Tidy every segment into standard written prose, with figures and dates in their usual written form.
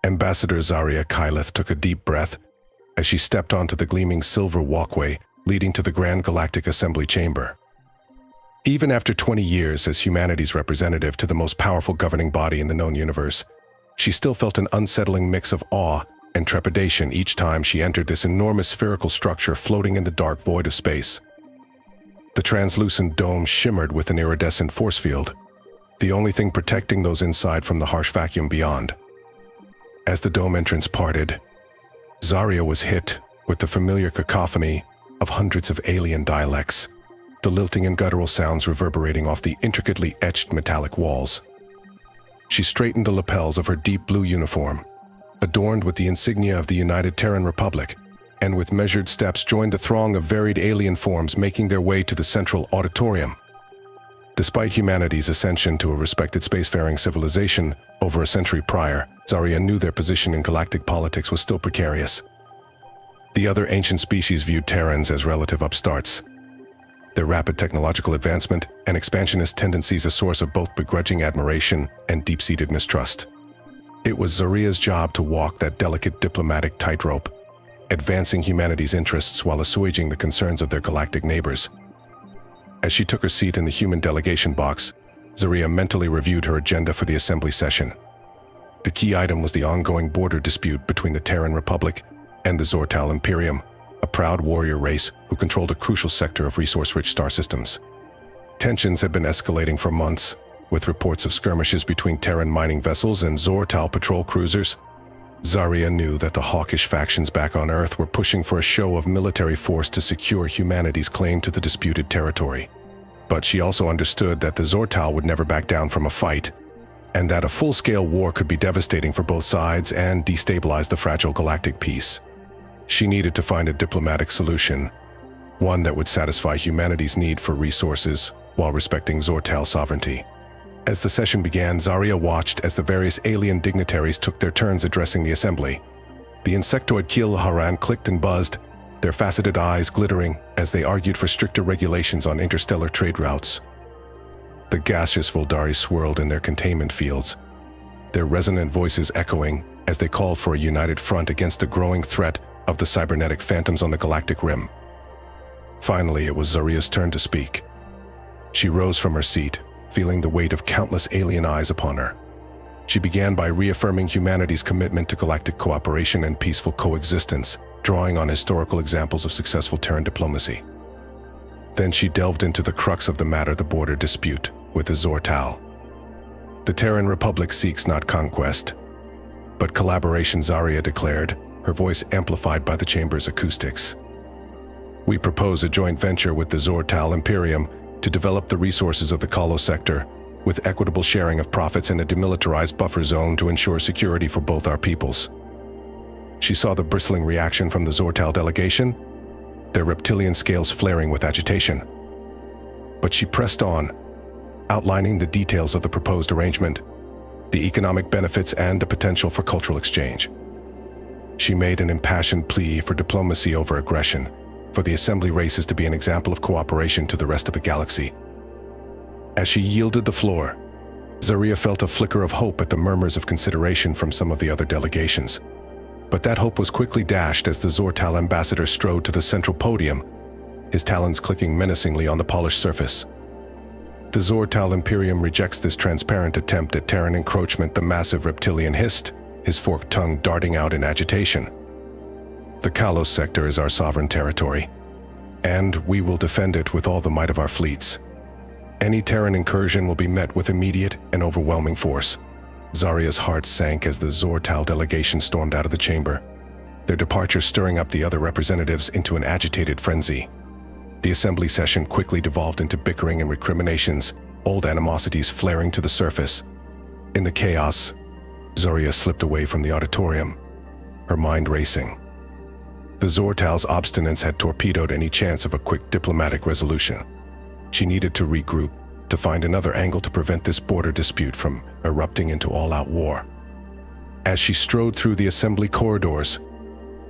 Ambassador Zaria Kyleth took a deep breath as she stepped onto the gleaming silver walkway leading to the Grand Galactic Assembly chamber. Even after 20 years as humanity's representative to the most powerful governing body in the known universe, she still felt an unsettling mix of awe and trepidation each time she entered this enormous spherical structure floating in the dark void of space. The translucent dome shimmered with an iridescent force field, the only thing protecting those inside from the harsh vacuum beyond. As the dome entrance parted, Zaria was hit with the familiar cacophony of hundreds of alien dialects, the lilting and guttural sounds reverberating off the intricately etched metallic walls. She straightened the lapels of her deep blue uniform, adorned with the insignia of the United Terran Republic, and with measured steps joined the throng of varied alien forms making their way to the central auditorium. Despite humanity's ascension to a respected spacefaring civilization over a century prior, Zaria knew their position in galactic politics was still precarious. The other ancient species viewed Terrans as relative upstarts, their rapid technological advancement and expansionist tendencies a source of both begrudging admiration and deep-seated mistrust. It was Zaria's job to walk that delicate diplomatic tightrope, advancing humanity's interests while assuaging the concerns of their galactic neighbors. As she took her seat in the human delegation box, Zaria mentally reviewed her agenda for the assembly session. The key item was the ongoing border dispute between the Terran Republic and the Zor-Tal Imperium, a proud warrior race who controlled a crucial sector of resource-rich star systems. Tensions had been escalating for months, with reports of skirmishes between Terran mining vessels and Zor-Tal patrol cruisers. Zaria knew that the hawkish factions back on Earth were pushing for a show of military force to secure humanity's claim to the disputed territory. But she also understood that the Zor-Tal would never back down from a fight, and that a full-scale war could be devastating for both sides and destabilize the fragile galactic peace. She needed to find a diplomatic solution, one that would satisfy humanity's need for resources while respecting Zor-Tal sovereignty. As the session began, Zaria watched as the various alien dignitaries took their turns addressing the assembly. The insectoid Keel clicked and buzzed, their faceted eyes glittering as they argued for stricter regulations on interstellar trade routes. The gaseous Voldari swirled in their containment fields, their resonant voices echoing as they called for a united front against the growing threat of the cybernetic phantoms on the galactic rim. Finally, it was Zaria's turn to speak. She rose from her seat, feeling the weight of countless alien eyes upon her. She began by reaffirming humanity's commitment to galactic cooperation and peaceful coexistence, drawing on historical examples of successful Terran diplomacy. Then she delved into the crux of the matter, the border dispute with the Zor-Tal. The Terran Republic seeks not conquest, but collaboration, Zaria declared, her voice amplified by the chamber's acoustics. We propose a joint venture with the Zor-Tal Imperium to develop the resources of the Kalo sector, with equitable sharing of profits and a demilitarized buffer zone to ensure security for both our peoples. She saw the bristling reaction from the Zor-Tal delegation, their reptilian scales flaring with agitation. But she pressed on, outlining the details of the proposed arrangement, the economic benefits and the potential for cultural exchange. She made an impassioned plea for diplomacy over aggression, for the assembly races to be an example of cooperation to the rest of the galaxy. As she yielded the floor, Zaria felt a flicker of hope at the murmurs of consideration from some of the other delegations. But that hope was quickly dashed as the Zor-Tal ambassador strode to the central podium, his talons clicking menacingly on the polished surface. The Zor-Tal Imperium rejects this transparent attempt at Terran encroachment, the massive reptilian hissed, his forked tongue darting out in agitation. The Kalos sector is our sovereign territory, and we will defend it with all the might of our fleets. Any Terran incursion will be met with immediate and overwhelming force. Zaria's heart sank as the Zor-Tal delegation stormed out of the chamber, their departure stirring up the other representatives into an agitated frenzy. The assembly session quickly devolved into bickering and recriminations, old animosities flaring to the surface. In the chaos, Zaria slipped away from the auditorium, her mind racing. The Zor-Tal's obstinance had torpedoed any chance of a quick diplomatic resolution. She needed to regroup, to find another angle to prevent this border dispute from erupting into all-out war. As she strode through the assembly corridors,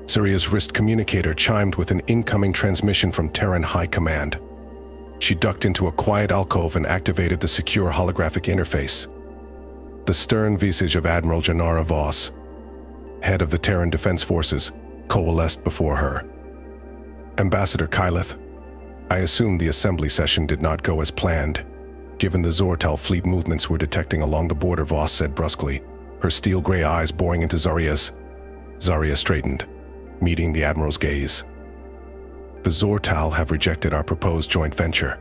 Zaria's wrist communicator chimed with an incoming transmission from Terran High Command. She ducked into a quiet alcove and activated the secure holographic interface. The stern visage of Admiral Janara Voss, head of the Terran Defense Forces, coalesced before her. Ambassador Kyleth, I assume the assembly session did not go as planned. Given the Zor-Tal fleet movements we're detecting along the border, Voss said brusquely, her steel-gray eyes boring into Zaria's. Zaria straightened, meeting the Admiral's gaze. The Zor-Tal have rejected our proposed joint venture.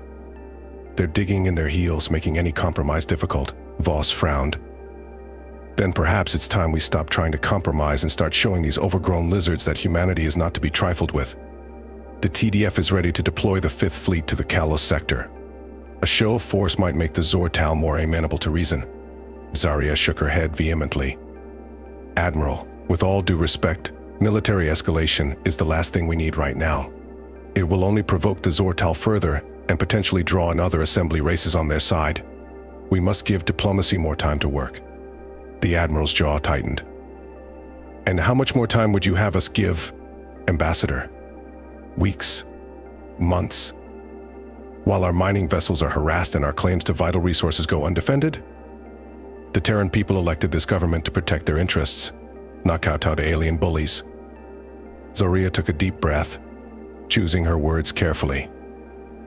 They're digging in their heels, making any compromise difficult. Voss frowned. Then perhaps it's time we stop trying to compromise and start showing these overgrown lizards that humanity is not to be trifled with. The TDF is ready to deploy the Fifth Fleet to the Kalos sector. A show of force might make the Zor-Tal more amenable to reason. Zaria shook her head vehemently. Admiral, with all due respect, military escalation is the last thing we need right now. It will only provoke the Zor-Tal further and potentially draw in other assembly races on their side. We must give diplomacy more time to work. The Admiral's jaw tightened. And how much more time would you have us give, Ambassador? Weeks? Months? While our mining vessels are harassed and our claims to vital resources go undefended? The Terran people elected this government to protect their interests, not kowtow to alien bullies. Zaria took a deep breath, choosing her words carefully.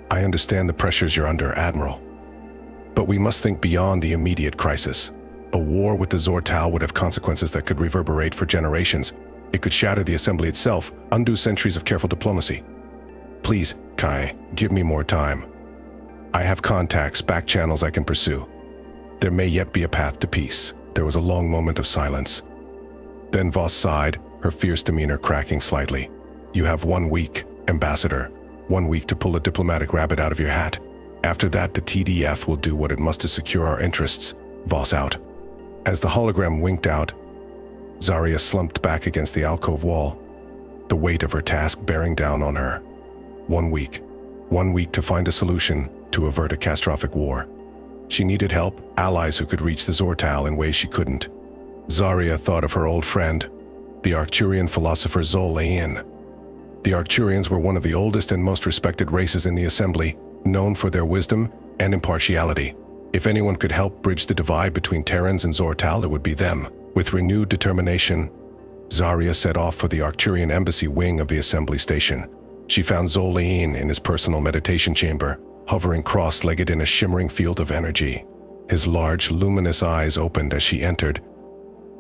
I understand the pressures you're under, Admiral. But we must think beyond the immediate crisis. A war with the Zor-Tal would have consequences that could reverberate for generations. It could shatter the assembly itself, undo centuries of careful diplomacy. Please, Kai, give me more time. I have contacts, back channels I can pursue. There may yet be a path to peace. There was a long moment of silence. Then Voss sighed, her fierce demeanor cracking slightly. You have 1 week, Ambassador. 1 week to pull a diplomatic rabbit out of your hat. After that, the TDF will do what it must to secure our interests. Voss out. As the hologram winked out, Zaria slumped back against the alcove wall, the weight of her task bearing down on her. 1 week. 1 week to find a solution to avert a catastrophic war. She needed help, allies who could reach the Zor-Tal in ways she couldn't. Zaria thought of her old friend, the Arcturian philosopher Zor-Tal. The Arcturians were one of the oldest and most respected races in the Assembly, known for their wisdom and impartiality. If anyone could help bridge the divide between Terrans and Zor-Tal, it would be them. With renewed determination, Zaria set off for the Arcturian embassy wing of the Assembly station. She found Zor-Tal in his personal meditation chamber, hovering cross-legged in a shimmering field of energy. His large, luminous eyes opened as she entered,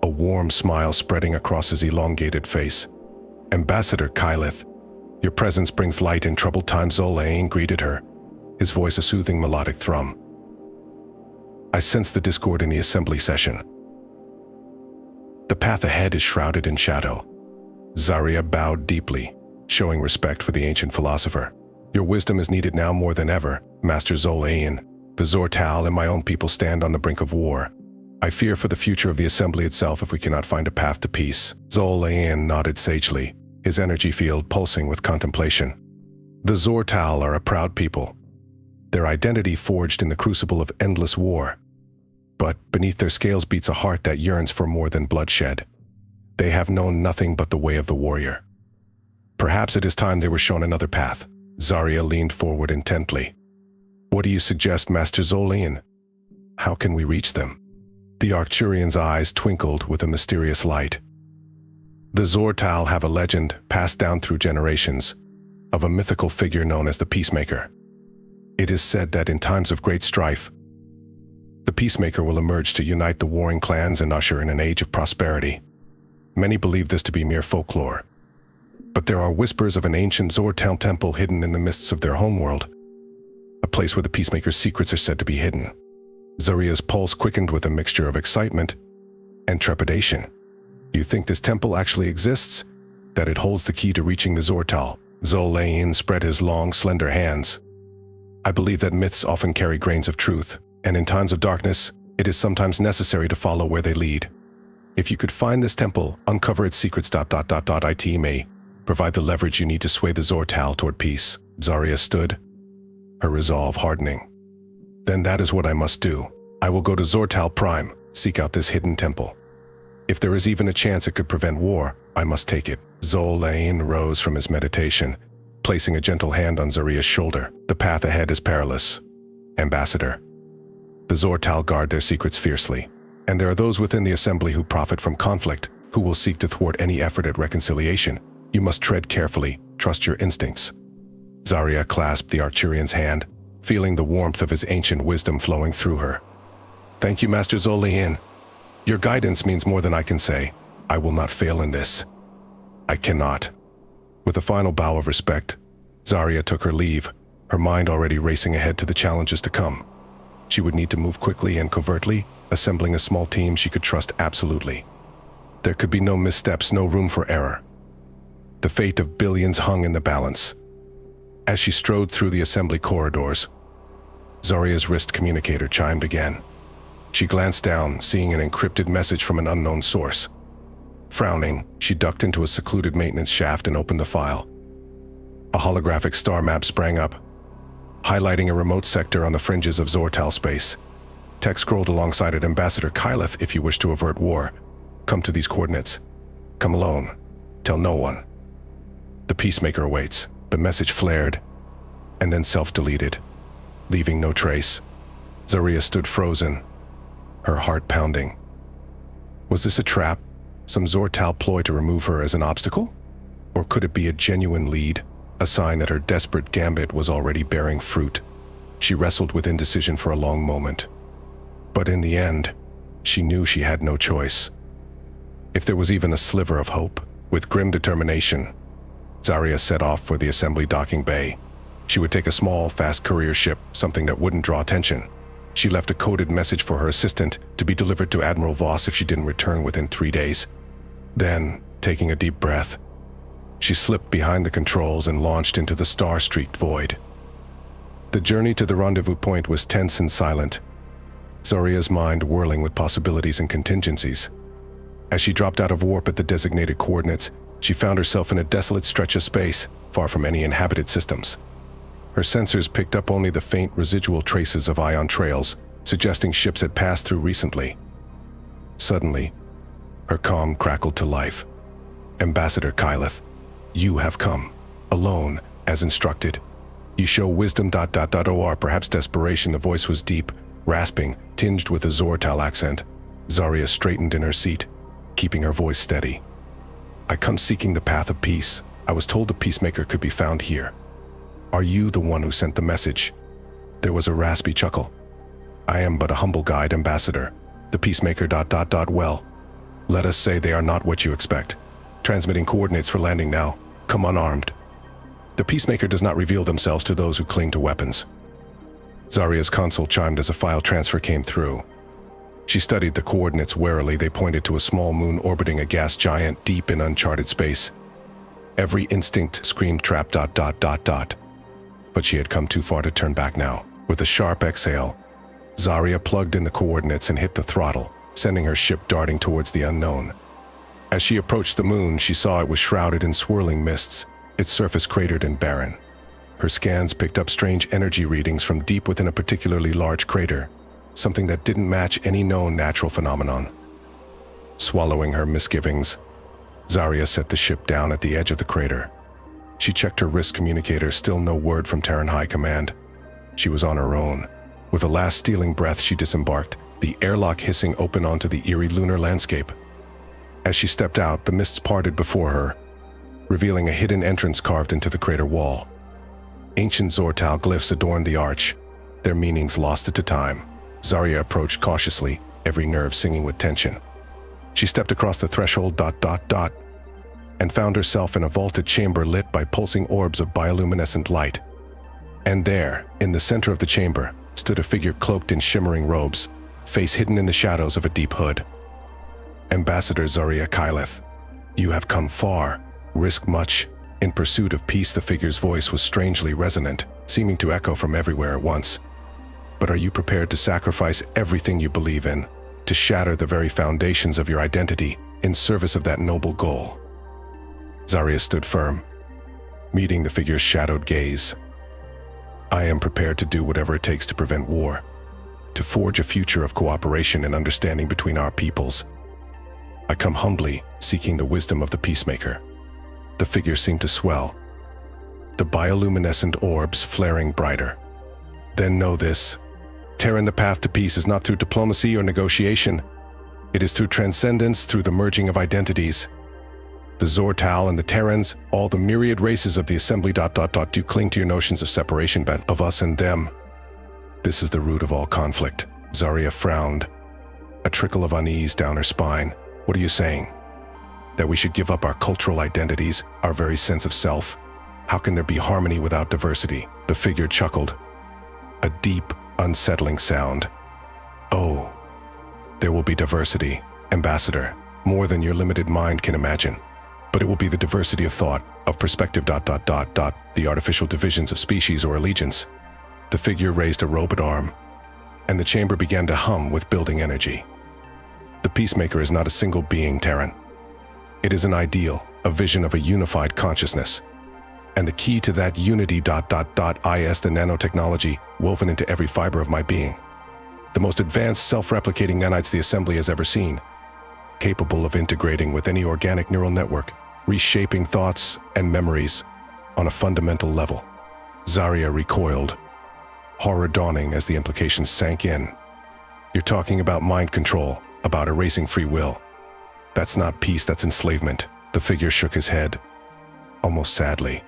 a warm smile spreading across his elongated face. Ambassador Kyleth, your presence brings light in troubled times. Zor-Tal greeted her, his voice a soothing melodic thrum. I sense the discord in the assembly session. The path ahead is shrouded in shadow. Zaria bowed deeply, showing respect for the ancient philosopher. Your wisdom is needed now more than ever, Master Zor-Tal. The Zor-Tal and my own people stand on the brink of war. I fear for the future of the assembly itself if we cannot find a path to peace. Zor-Tal nodded sagely, his energy field pulsing with contemplation. The Zor-Tal are a proud people, their identity forged in the crucible of endless war. But beneath their scales beats a heart that yearns for more than bloodshed. They have known nothing but the way of the warrior. Perhaps it is time they were shown another path. Zaria leaned forward intently. What do you suggest, Master Zor-Tal? How can we reach them? The Arcturian's eyes twinkled with a mysterious light. The Zor-Tal have a legend passed down through generations of a mythical figure known as the Peacemaker. It is said that in times of great strife, the Peacemaker will emerge to unite the warring clans and usher in an age of prosperity. Many believe this to be mere folklore. But there are whispers of an ancient Zor-Tal temple hidden in the mists of their homeworld, a place where the Peacemaker's secrets are said to be hidden. Zaria's pulse quickened with a mixture of excitement and trepidation. You think this temple actually exists? That it holds the key to reaching the Zor-Tal? Zor-Tal spread his long, slender hands. I believe that myths often carry grains of truth, and in times of darkness, it is sometimes necessary to follow where they lead. If you could find this temple, uncover its secrets. It may provide the leverage you need to sway the Zor-Tal toward peace. Zaria stood, her resolve hardening. Then that is what I must do. I will go to Zor-Tal Prime, seek out this hidden temple. If there is even a chance it could prevent war, I must take it. Zor-Tal rose from his meditation, placing a gentle hand on Zaria's shoulder. The path ahead is perilous, Ambassador. The Zor-Tal guard their secrets fiercely, and there are those within the assembly who profit from conflict. who will seek to thwart any effort at reconciliation. You must tread carefully, trust your instincts. Zaria clasped the Arturian's hand, feeling the warmth of his ancient wisdom flowing through her. Thank you, Master Zolian. Your guidance means more than I can say. I will not fail in this. I cannot. With a final bow of respect, Zaria took her leave, her mind already racing ahead to the challenges to come. She would need to move quickly and covertly, assembling a small team she could trust absolutely. There could be no missteps, no room for error. The fate of billions hung in the balance. As she strode through the assembly corridors, Zaria's wrist communicator chimed again. She glanced down, seeing an encrypted message from an unknown source. Frowning, she ducked into a secluded maintenance shaft and opened the file. A holographic star map sprang up, highlighting a remote sector on the fringes of Zor-Tal space. Text scrolled alongside it. Ambassador Kyleth, if you wish to avert war, come to these coordinates. Come alone. Tell no one. The Peacemaker awaits. The message flared, and then self-deleted, leaving no trace. Zaria stood frozen, her heart pounding. Was this a trap? Some Zor-Tal ploy to remove her as an obstacle? Or could it be a genuine lead, a sign that her desperate Gambit was already bearing fruit? She wrestled with indecision for a long moment. But in the end, she knew she had no choice. If there was even a sliver of hope, with grim determination, Zaria set off for the assembly docking bay. She would take a small, fast courier ship, something that wouldn't draw attention. She left a coded message for her assistant to be delivered to Admiral Voss if she didn't return within 3 days. Then, taking a deep breath, she slipped behind the controls and launched into the star-streaked void. The journey to the rendezvous point was tense and silent, Zaria's mind whirling with possibilities and contingencies. As she dropped out of warp at the designated coordinates, she found herself in a desolate stretch of space, far from any inhabited systems. Her sensors picked up only the faint residual traces of ion trails, suggesting ships had passed through recently. Suddenly, her comm crackled to life. Ambassador Kyleth, you have come, alone, as instructed. You show wisdom. Or perhaps desperation. The voice was deep, rasping, tinged with a Zor-Tal accent. Zaria straightened in her seat, keeping her voice steady. I come seeking the path of peace. I was told the Peacemaker could be found here. Are you the one who sent the message? There was a raspy chuckle. I am but a humble guide, Ambassador. The Peacemaker. Well, let us say they are not what you expect. Transmitting coordinates for landing now. Come unarmed. The Peacemaker does not reveal themselves to those who cling to weapons. Zaria's console chimed as a file transfer came through. She studied the coordinates warily. They pointed to a small moon orbiting a gas giant deep in uncharted space. Every instinct screamed trap. But she had come too far to turn back now. With a sharp exhale, Zaria plugged in the coordinates and hit the throttle, sending her ship darting towards the unknown. As she approached the moon, she saw it was shrouded in swirling mists, its surface cratered and barren. Her scans picked up strange energy readings from deep within a particularly large crater, something that didn't match any known natural phenomenon. Swallowing her misgivings, Zaria set the ship down at the edge of the crater. She checked her wrist communicator, still no word from Terran High Command. She was on her own. With a last stealing breath, she disembarked, the airlock hissing open onto the eerie lunar landscape. As she stepped out, the mists parted before her, revealing a hidden entrance carved into the crater wall. Ancient Zor-Tal glyphs adorned the arch, their meanings lost to time. Zaria approached cautiously, every nerve singing with tension. She stepped across the threshold, and found herself in a vaulted chamber lit by pulsing orbs of bioluminescent light. And there, in the center of the chamber, stood a figure cloaked in shimmering robes, face hidden in the shadows of a deep hood. Ambassador Zaria Kyleth, you have come far, risked much, in pursuit of peace. The figure's voice was strangely resonant, seeming to echo from everywhere at once. But are you prepared to sacrifice everything you believe in, to shatter the very foundations of your identity in service of that noble goal? Zaria stood firm, meeting the figure's shadowed gaze. I am prepared to do whatever it takes to prevent war, to forge a future of cooperation and understanding between our peoples. I come humbly, seeking the wisdom of the Peacemaker. The figure seemed to swell, the bioluminescent orbs flaring brighter. Then know this. Terran, the path to peace is not through diplomacy or negotiation. It is through transcendence, through the merging of identities. The Zor-Tal and the Terrans, all the myriad races of the Assembly... do cling to your notions of separation of us and them. This is the root of all conflict. Zaria frowned, a trickle of unease down her spine. What are you saying? That we should give up our cultural identities, our very sense of self? How can there be harmony without diversity? The figure chuckled, a deep, unsettling sound. Oh, there will be diversity, Ambassador, more than your limited mind can imagine. But it will be the diversity of thought, of perspective... the artificial divisions of species or allegiance. The figure raised a robot arm, and the chamber began to hum with building energy. The peacemaker is not a single being, Terran. It is an ideal, a vision of a unified consciousness. And the key to that unity... is the nanotechnology woven into every fiber of my being. The most advanced self-replicating nanites the Assembly has ever seen, capable of integrating with any organic neural network, reshaping thoughts and memories on a fundamental level. Zaria recoiled, horror dawning as the implications sank in. You're talking about mind control, about erasing free will. That's not peace, that's enslavement. The figure shook his head, almost sadly.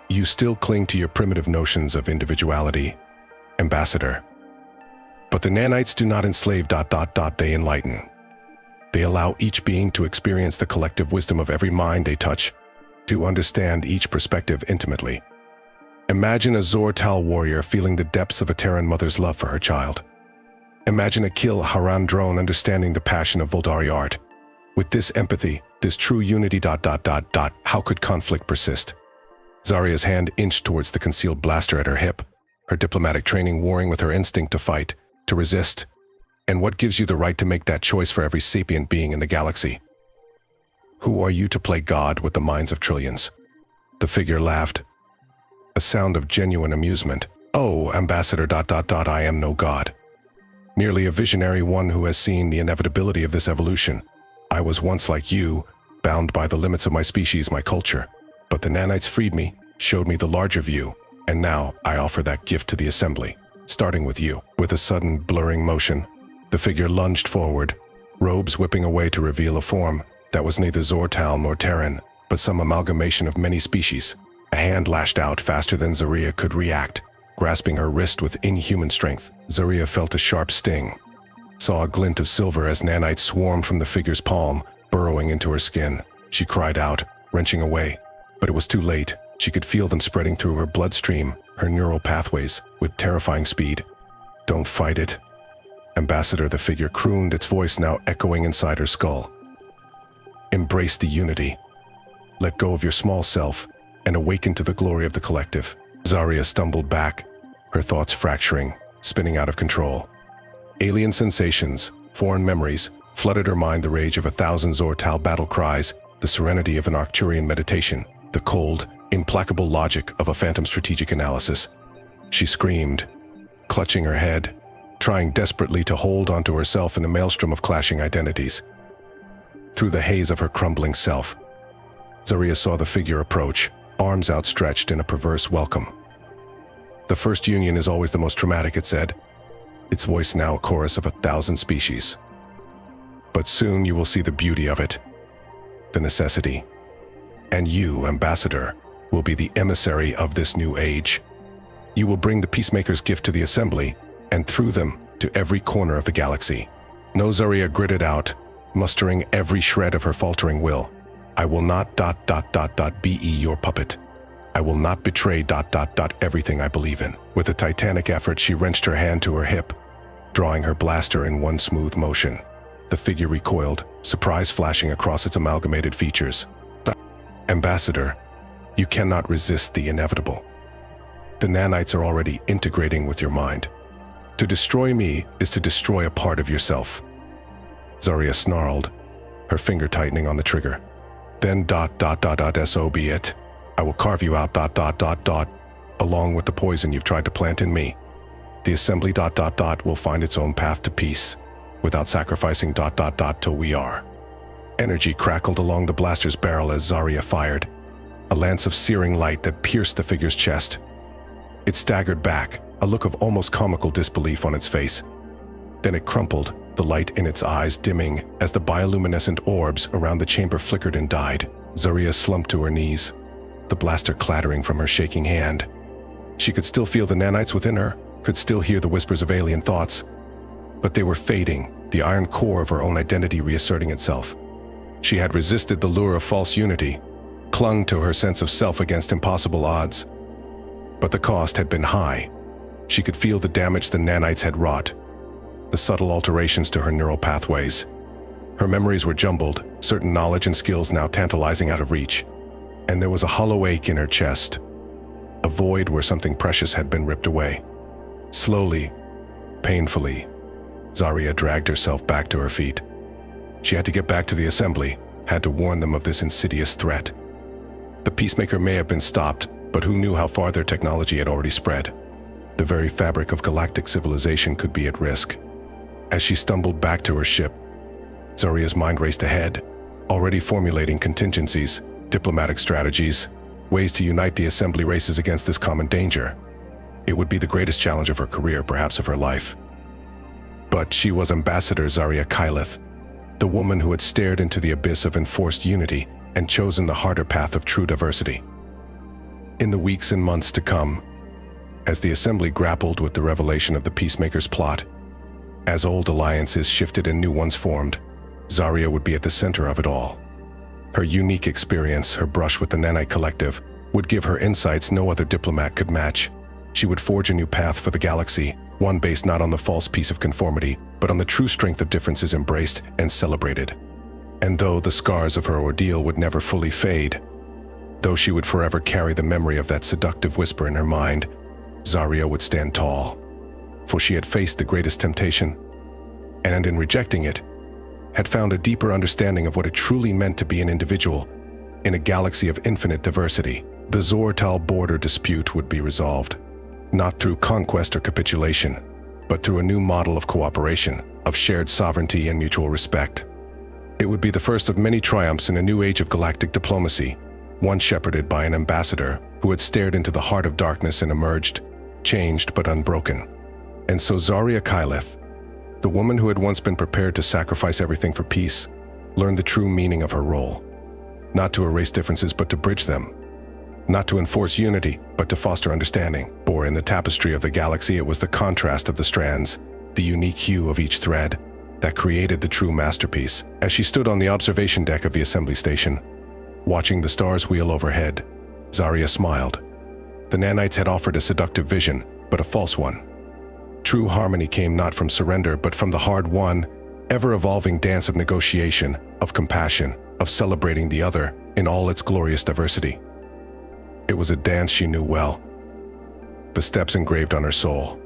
You still cling to your primitive notions of individuality, Ambassador. But the nanites do not enslave... they enlighten. They allow each being to experience the collective wisdom of every mind they touch, to understand each perspective intimately. Imagine a Zor-Tal warrior feeling the depths of a Terran mother's love for her child. Imagine a Kil Haran drone understanding the passion of Voldari art. With this empathy, this true unity... how could conflict persist? Zaria's hand inched towards the concealed blaster at her hip, her diplomatic training warring with her instinct to fight, to resist. And what gives you the right to make that choice for every sapient being in the galaxy? Who are you to play God with the minds of trillions? The figure laughed, a sound of genuine amusement. Oh, Ambassador... I am no God. Merely a visionary, one who has seen the inevitability of this evolution. I was once like you, bound by the limits of my species, my culture. But the nanites freed me, showed me the larger view, and now I offer that gift to the Assembly, starting with you. With a sudden blurring motion, the figure lunged forward, robes whipping away to reveal a form that was neither Zor-Tal nor Terran, but some amalgamation of many species. A hand lashed out faster than Zaria could react, grasping her wrist with inhuman strength. Zaria felt a sharp sting, saw a glint of silver as nanites swarmed from the figure's palm, burrowing into her skin. She cried out, wrenching away, but it was too late. She could feel them spreading through her bloodstream, her neural pathways, with terrifying speed. Don't fight it, Ambassador, the figure crooned, its voice now echoing inside her skull. Embrace the unity. Let go of your small self and awaken to the glory of the collective. Zaria stumbled back, her thoughts fracturing, spinning out of control. Alien sensations, foreign memories, flooded her mind, the rage of 1,000 Zor-Tal battle cries, the serenity of an Arcturian meditation, the cold, implacable logic of a phantom strategic analysis. She screamed, clutching her head, trying desperately to hold onto herself in the maelstrom of clashing identities. Through the haze of her crumbling self, Zaria saw the figure approach, arms outstretched in a perverse welcome. The first union is always the most traumatic, it said, its voice now a chorus of 1,000 species. But soon you will see the beauty of it, the necessity. And you, Ambassador, will be the emissary of this new age. You will bring the Peacemaker's gift to the Assembly, and through them, to every corner of the galaxy. No, Zaria gritted out, mustering every shred of her faltering will. I will not ... be your puppet. I will not betray ... everything I believe in. With a titanic effort, she wrenched her hand to her hip, drawing her blaster in one smooth motion. The figure recoiled, surprise flashing across its amalgamated features. Ambassador, you cannot resist the inevitable. The nanites are already integrating with your mind. To destroy me is to destroy a part of yourself. Zaria snarled, her finger tightening on the trigger. Then ... so be it. I will carve you out ... along with the poison you've tried to plant in me. The Assembly ... will find its own path to peace, without sacrificing ... till we are. Energy crackled along the blaster's barrel as Zaria fired, a lance of searing light that pierced the figure's chest. It staggered back, a look of almost comical disbelief on its face. Then it crumpled, the light in its eyes dimming as the bioluminescent orbs around the chamber flickered and died. Zaria slumped to her knees, the blaster clattering from her shaking hand. She could still feel the nanites within her, could still hear the whispers of alien thoughts, but they were fading, the iron core of her own identity reasserting itself. She had resisted the lure of false unity, clung to her sense of self against impossible odds. But the cost had been high. She could feel the damage the nanites had wrought, the subtle alterations to her neural pathways. Her memories were jumbled, certain knowledge and skills now tantalizing out of reach. And there was a hollow ache in her chest, a void where something precious had been ripped away. Slowly, painfully, Zaria dragged herself back to her feet. She had to get back to the assembly, had to warn them of this insidious threat. The Peacemaker may have been stopped, but who knew how far their technology had already spread? The very fabric of galactic civilization could be at risk. As she stumbled back to her ship, Zaria's mind raced ahead, already formulating contingencies, diplomatic strategies, ways to unite the assembly races against this common danger. It would be the greatest challenge of her career, perhaps of her life. But she was Ambassador Zaria Kyleth, the woman who had stared into the abyss of enforced unity and chosen the harder path of true diversity. In the weeks and months to come, as the assembly grappled with the revelation of the Peacemaker's plot, as old alliances shifted and new ones formed, Zaria would be at the center of it all. Her unique experience, her brush with the Nanite Collective, would give her insights no other diplomat could match. She would forge a new path for the galaxy, one based not on the false peace of conformity, but on the true strength of differences embraced and celebrated. And though the scars of her ordeal would never fully fade, though she would forever carry the memory of that seductive whisper in her mind, Zaria would stand tall, for she had faced the greatest temptation, and in rejecting it, had found a deeper understanding of what it truly meant to be an individual in a galaxy of infinite diversity. The Zor-Tal border dispute would be resolved, not through conquest or capitulation, but through a new model of cooperation, of shared sovereignty and mutual respect. It would be the first of many triumphs in a new age of galactic diplomacy, one shepherded by an ambassador who had stared into the heart of darkness and emerged, changed but unbroken. And so Zaria Kyleth, the woman who had once been prepared to sacrifice everything for peace, learned the true meaning of her role. Not to erase differences, but to bridge them. Not to enforce unity, but to foster understanding. For in the tapestry of the galaxy, it was the contrast of the strands, the unique hue of each thread, that created the true masterpiece. As she stood on the observation deck of the assembly station, watching the stars wheel overhead, Zaria smiled. The nanites had offered a seductive vision, but a false one. True harmony came not from surrender, but from the hard-won, ever-evolving dance of negotiation, of compassion, of celebrating the other in all its glorious diversity. It was a dance she knew well, the steps engraved on her soul.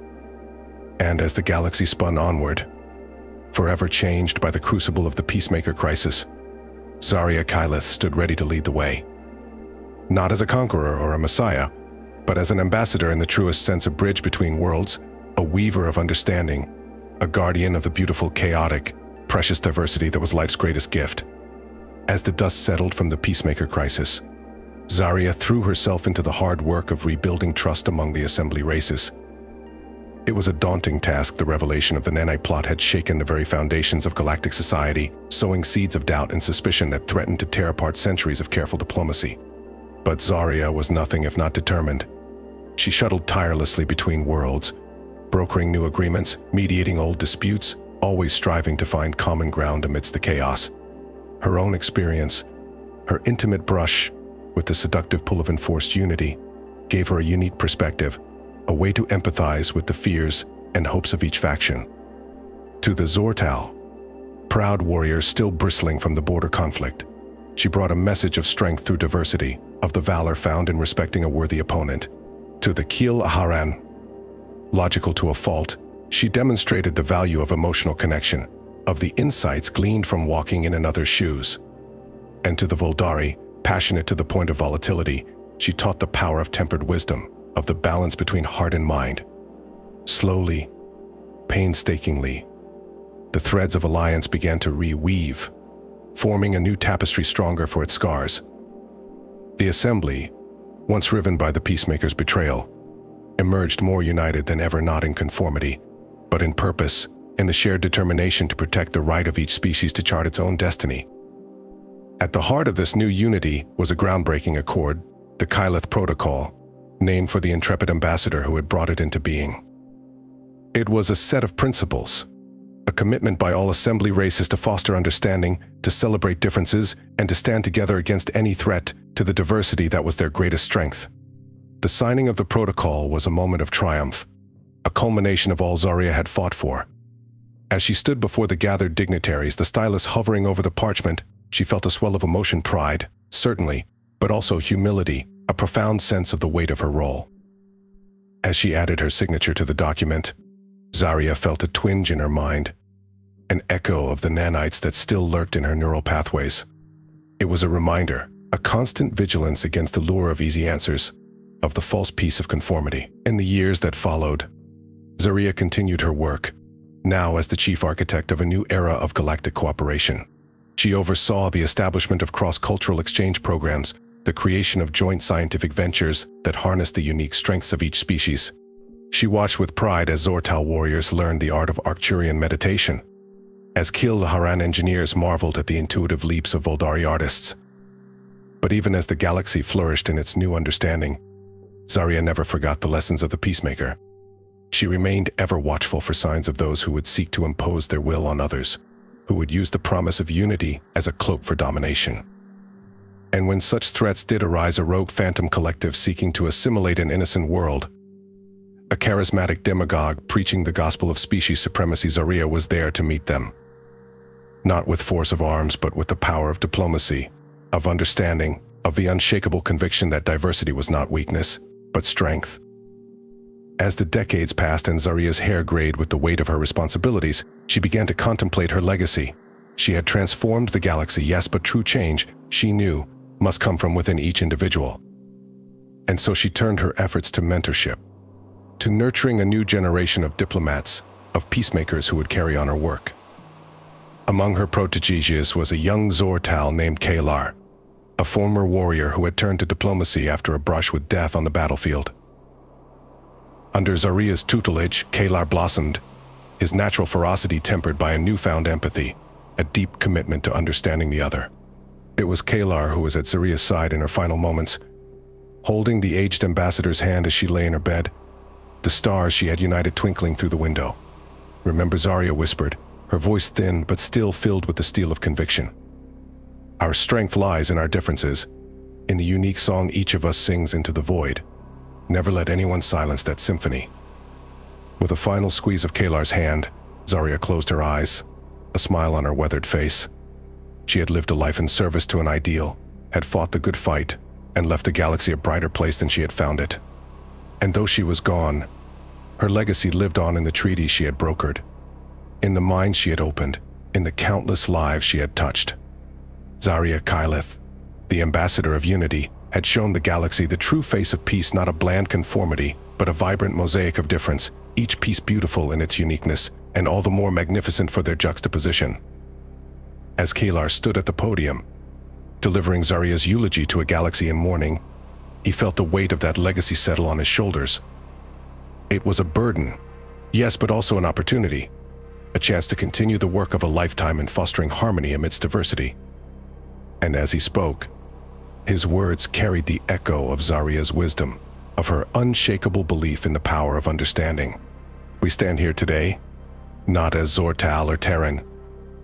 And as the galaxy spun onward, forever changed by the crucible of the Peacemaker crisis, Zaria Kyleth stood ready to lead the way. Not as a conqueror or a messiah, but as an ambassador in the truest sense, a bridge between worlds, a weaver of understanding, a guardian of the beautiful, chaotic, precious diversity that was life's greatest gift. As the dust settled from the Peacemaker crisis, Zaria threw herself into the hard work of rebuilding trust among the assembly races. It was a daunting task. The revelation of the Nanite plot had shaken the very foundations of galactic society, sowing seeds of doubt and suspicion that threatened to tear apart centuries of careful diplomacy. But Zaria was nothing if not determined. She shuttled tirelessly between worlds, brokering new agreements, mediating old disputes, always striving to find common ground amidst the chaos. Her own experience, her intimate brush with the seductive pull of enforced unity, gave her a unique perspective, a way to empathize with the fears and hopes of each faction. To the Zor-Tal, proud warriors still bristling from the border conflict, she brought a message of strength through diversity, of the valor found in respecting a worthy opponent. To the Keel-Aharan, logical to a fault, she demonstrated the value of emotional connection, of the insights gleaned from walking in another's shoes. And to the Voldari, passionate to the point of volatility, she taught the power of tempered wisdom, of the balance between heart and mind. Slowly, painstakingly, the threads of alliance began to reweave, forming a new tapestry stronger for its scars. The assembly, once riven by the Peacemaker's betrayal, emerged more united than ever, not in conformity, but in purpose, in the shared determination to protect the right of each species to chart its own destiny. At the heart of this new unity was a groundbreaking accord, the Kyleth Protocol, named for the intrepid ambassador who had brought it into being. It was a set of principles, a commitment by all assembly races to foster understanding, to celebrate differences, and to stand together against any threat to the diversity that was their greatest strength. The signing of the protocol was a moment of triumph, a culmination of all Zaria had fought for. As she stood before the gathered dignitaries, the stylus hovering over the parchment, she felt a swell of emotion, pride, certainly, but also humility, a profound sense of the weight of her role. As she added her signature to the document, Zaria felt a twinge in her mind, an echo of the nanites that still lurked in her neural pathways. It was a reminder, a constant vigilance against the lure of easy answers, of the false peace of conformity. In the years that followed, Zaria continued her work, now as the chief architect of a new era of galactic cooperation. She oversaw the establishment of cross-cultural exchange programs, the creation of joint scientific ventures that harnessed the unique strengths of each species. She watched with pride as Zor-Tal warriors learned the art of Arcturian meditation, as Kil-Laharan engineers marveled at the intuitive leaps of Voldari artists. But even as the galaxy flourished in its new understanding, Zaria never forgot the lessons of the peacemaker. She remained ever watchful for signs of those who would seek to impose their will on others, who would use the promise of unity as a cloak for domination. And when such threats did arise, a rogue phantom collective seeking to assimilate an innocent world, a charismatic demagogue preaching the gospel of species supremacy, Zaria was there to meet them. Not with force of arms, but with the power of diplomacy, of understanding, of the unshakable conviction that diversity was not weakness, but strength. As the decades passed and Zaria's hair grayed with the weight of her responsibilities, she began to contemplate her legacy. She had transformed the galaxy, yes, but true change, she knew, must come from within each individual. And so she turned her efforts to mentorship, to nurturing a new generation of diplomats, of peacemakers who would carry on her work. Among her proteges was a young Zor-Tal named Kaylar, a former warrior who had turned to diplomacy after a brush with death on the battlefield. Under Zaria's tutelage, Kaylar blossomed, his natural ferocity tempered by a newfound empathy, a deep commitment to understanding the other. It was Kaylar who was at Zaria's side in her final moments, holding the aged ambassador's hand as she lay in her bed, the stars she had united twinkling through the window. "Remember," Zaria whispered, her voice thin but still filled with the steel of conviction. "Our strength lies in our differences, in the unique song each of us sings into the void. Never let anyone silence that symphony." With a final squeeze of Kaylar's hand, Zaria closed her eyes, a smile on her weathered face. She had lived a life in service to an ideal, had fought the good fight, and left the galaxy a brighter place than she had found it. And though she was gone, her legacy lived on in the treaties she had brokered, in the minds she had opened, in the countless lives she had touched. Zaria Kyleth, the ambassador of unity, had shown the galaxy the true face of peace, not a bland conformity, but a vibrant mosaic of difference, each piece beautiful in its uniqueness, and all the more magnificent for their juxtaposition. As Kaylar stood at the podium, delivering Zaria's eulogy to a galaxy in mourning, he felt the weight of that legacy settle on his shoulders. It was a burden, yes, but also an opportunity, a chance to continue the work of a lifetime in fostering harmony amidst diversity. And as he spoke, his words carried the echo of Zaria's wisdom, of her unshakable belief in the power of understanding. We stand here today, not as Zor-Tal or Terran,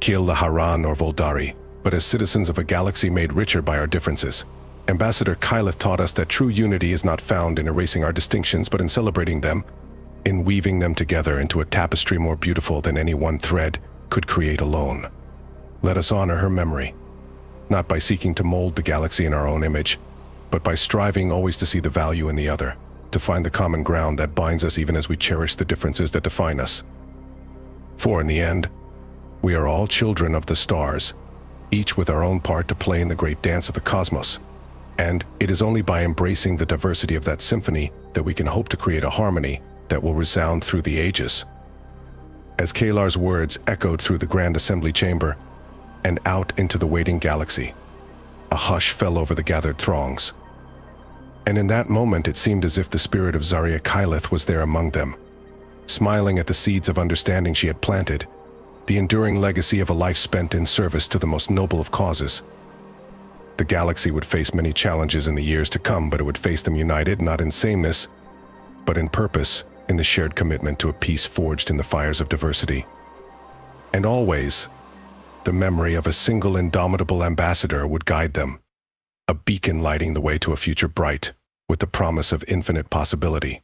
Kil-Laharan or Voldari, but as citizens of a galaxy made richer by our differences. Ambassador Kyleth taught us that true unity is not found in erasing our distinctions, but in celebrating them, in weaving them together into a tapestry more beautiful than any one thread could create alone. Let us honor her memory, not by seeking to mold the galaxy in our own image, but by striving always to see the value in the other, to find the common ground that binds us even as we cherish the differences that define us. For in the end, we are all children of the stars, each with our own part to play in the great dance of the cosmos. And it is only by embracing the diversity of that symphony that we can hope to create a harmony that will resound through the ages. As Kaylar's words echoed through the Grand Assembly chamber and out into the waiting galaxy, a hush fell over the gathered throngs. And in that moment it seemed as if the spirit of Zaria Kyleth was there among them, smiling at the seeds of understanding she had planted, the enduring legacy of a life spent in service to the most noble of causes. The galaxy would face many challenges in the years to come, but it would face them united, not in sameness, but in purpose, in the shared commitment to a peace forged in the fires of diversity. And always, the memory of a single indomitable ambassador would guide them, a beacon lighting the way to a future bright, with the promise of infinite possibility.